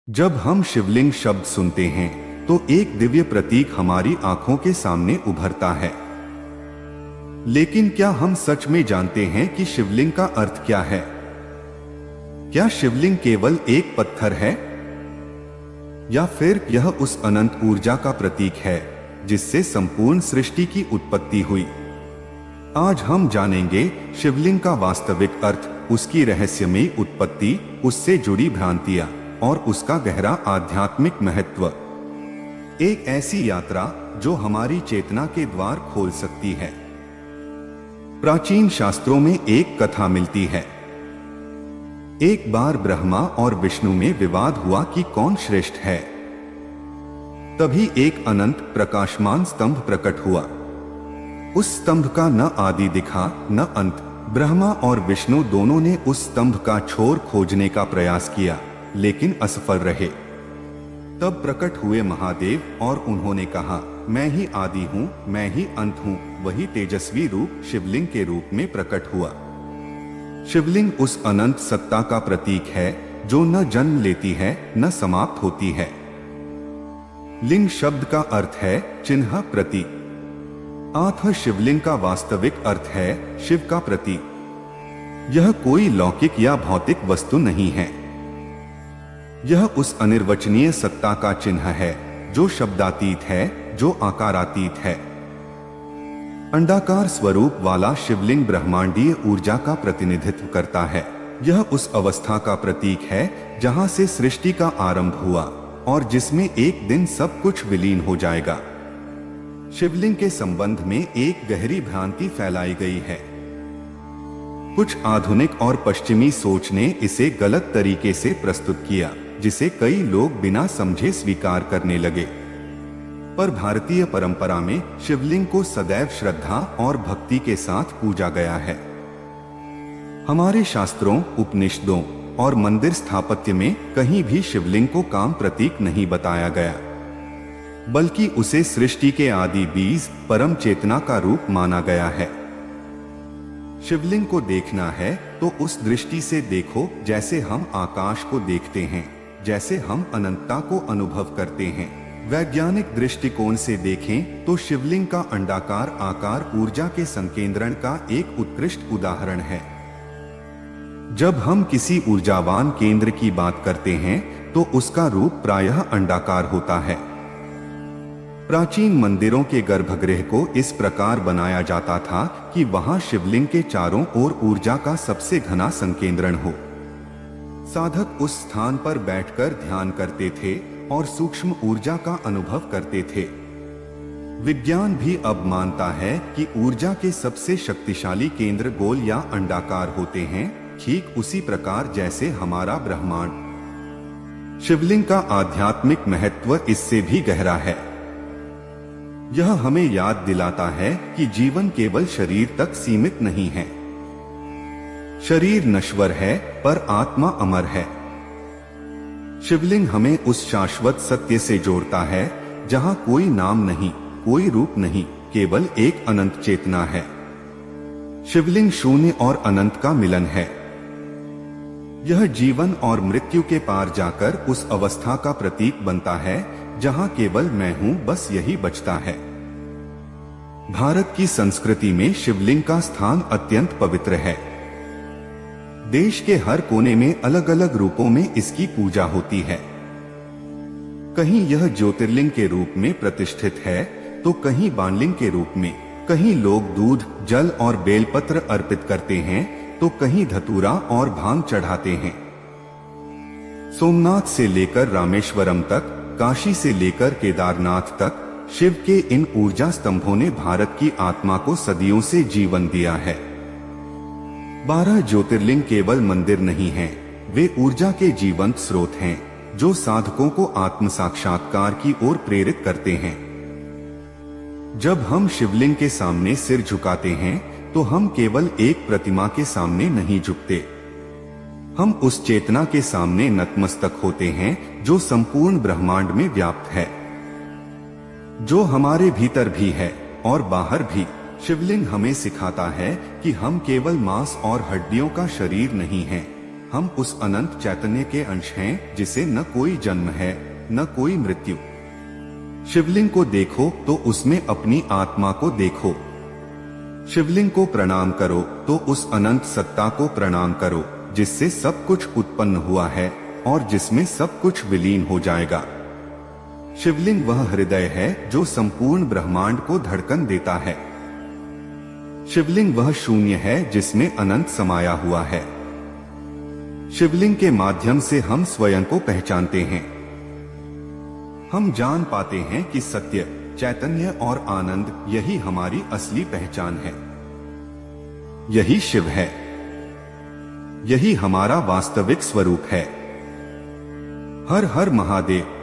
जब हम शिवलिंग शब्द सुनते हैं तो एक दिव्य प्रतीक हमारी आंखों के सामने उभरता है। लेकिन क्या हम सच में जानते हैं कि शिवलिंग का अर्थ क्या है? क्या शिवलिंग केवल एक पत्थर है या फिर यह उस अनंत ऊर्जा का प्रतीक है जिससे संपूर्ण सृष्टि की उत्पत्ति हुई? आज हम जानेंगे शिवलिंग का वास्तविक अर्थ, उसकी रहस्यमयी उत्पत्ति, उससे जुड़ी भ्रांतियां और उसका गहरा आध्यात्मिक महत्व। एक ऐसी यात्रा जो हमारी चेतना के द्वार खोल सकती है। प्राचीन शास्त्रों में एक कथा मिलती है। एक बार ब्रह्मा और विष्णु में विवाद हुआ कि कौन श्रेष्ठ है। तभी एक अनंत प्रकाशमान स्तंभ प्रकट हुआ। उस स्तंभ का न आदि दिखा न अंत। ब्रह्मा और विष्णु दोनों ने उस स्तंभ का छोर खोजने का प्रयास किया, लेकिन असफल रहे। तब प्रकट हुए महादेव और उन्होंने कहा, मैं ही आदि हूँ, मैं ही अंत हूँ। वही तेजस्वी रूप शिवलिंग के रूप में प्रकट हुआ। शिवलिंग उस अनंत सत्ता का प्रतीक है जो न जन्म लेती है न समाप्त होती है। लिंग शब्द का अर्थ है चिन्ह, प्रतीक। आत्म शिवलिंग का वास्तविक अर्थ है शिव का प्रतीक। यह कोई लौकिक या भौतिक वस्तु नहीं है। यह उस अनिर्वचनीय सत्ता का चिन्ह है जो शब्दातीत है, जो आकारातीत है। अंडाकार स्वरूप वाला शिवलिंग ब्रह्मांडीय ऊर्जा का प्रतिनिधित्व करता है। यह उस अवस्था का प्रतीक है जहां से सृष्टि का आरंभ हुआ और जिसमें एक दिन सब कुछ विलीन हो जाएगा। शिवलिंग के संबंध में एक गहरी भ्रांति फैलाई गई है। कुछ आधुनिक और पश्चिमी सोच ने इसे गलत तरीके से प्रस्तुत किया, जिसे कई लोग बिना समझे स्वीकार करने लगे। पर भारतीय परंपरा में शिवलिंग को सदैव श्रद्धा और भक्ति के साथ पूजा गया है। हमारे शास्त्रों, उपनिषदों और मंदिर स्थापत्य में कहीं भी शिवलिंग को काम प्रतीक नहीं बताया गया, बल्कि उसे सृष्टि के आदि बीज, परम चेतना का रूप माना गया है। शिवलिंग को देखना है तो उस दृष्टि से देखो जैसे हम आकाश को देखते हैं, जैसे हम अनंतता को अनुभव करते हैं। वैज्ञानिक दृष्टिकोण से देखें तो शिवलिंग का अंडाकार आकार ऊर्जा के संकेंद्रण का एक उत्कृष्ट उदाहरण है। जब हम किसी ऊर्जावान केंद्र की बात करते हैं तो उसका रूप प्रायः अंडाकार होता है। प्राचीन मंदिरों के गर्भगृह को इस प्रकार बनाया जाता था कि वहां शिवलिंग के चारों ओर ऊर्जा का सबसे घना संकेंद्रण हो। साधक उस स्थान पर बैठकर ध्यान करते थे और सूक्ष्म ऊर्जा का अनुभव करते थे। विज्ञान भी अब मानता है कि ऊर्जा के सबसे शक्तिशाली केंद्र गोल या अंडाकार होते हैं, ठीक उसी प्रकार जैसे हमारा ब्रह्मांड। शिवलिंग का आध्यात्मिक महत्व इससे भी गहरा है। यह हमें याद दिलाता है कि जीवन केवल शरीर तक सीमित नहीं है। शरीर नश्वर है पर आत्मा अमर है। शिवलिंग हमें उस शाश्वत सत्य से जोड़ता है जहां कोई नाम नहीं, कोई रूप नहीं, केवल एक अनंत चेतना है। शिवलिंग शून्य और अनंत का मिलन है। यह जीवन और मृत्यु के पार जाकर उस अवस्था का प्रतीक बनता है जहां केवल मैं हूं, बस यही बचता है। भारत की संस्कृति में शिवलिंग का स्थान अत्यंत पवित्र है। देश के हर कोने में अलग अलग रूपों में इसकी पूजा होती है। कहीं यह ज्योतिर्लिंग के रूप में प्रतिष्ठित है तो कहीं बाणलिंग के रूप में। कहीं लोग दूध, जल और बेलपत्र अर्पित करते हैं तो कहीं धतूरा और भांग चढ़ाते हैं। सोमनाथ से लेकर रामेश्वरम तक, काशी से लेकर केदारनाथ तक, शिव के इन ऊर्जा स्तंभों ने भारत की आत्मा को सदियों से जीवन दिया है। 12 ज्योतिर्लिंग केवल मंदिर नहीं हैं, वे ऊर्जा के जीवंत स्रोत हैं जो साधकों को आत्म साक्षात्कार की ओर प्रेरित करते हैं। जब हम शिवलिंग के सामने सिर झुकाते हैं तो हम केवल एक प्रतिमा के सामने नहीं झुकते। हम उस चेतना के सामने नतमस्तक होते हैं जो संपूर्ण ब्रह्मांड में व्याप्त है, जो हमारे भीतर भी है और बाहर भी। शिवलिंग हमें सिखाता है कि हम केवल मांस और हड्डियों का शरीर नहीं हैं, हम उस अनंत चैतन्य के अंश हैं जिसे न कोई जन्म है न कोई मृत्यु। शिवलिंग को देखो तो उसमें अपनी आत्मा को देखो। शिवलिंग को प्रणाम करो तो उस अनंत सत्ता को प्रणाम करो जिससे सब कुछ उत्पन्न हुआ है और जिसमें सब कुछ विलीन हो जाएगा। शिवलिंग वह हृदय है जो संपूर्ण ब्रह्मांड को धड़कन देता है। शिवलिंग वह शून्य है जिसमें अनंत समाया हुआ है। शिवलिंग के माध्यम से हम स्वयं को पहचानते हैं। हम जान पाते हैं कि सत्य, चैतन्य और आनंद यही हमारी असली पहचान है। यही शिव है, यही हमारा वास्तविक स्वरूप है। हर हर महादेव।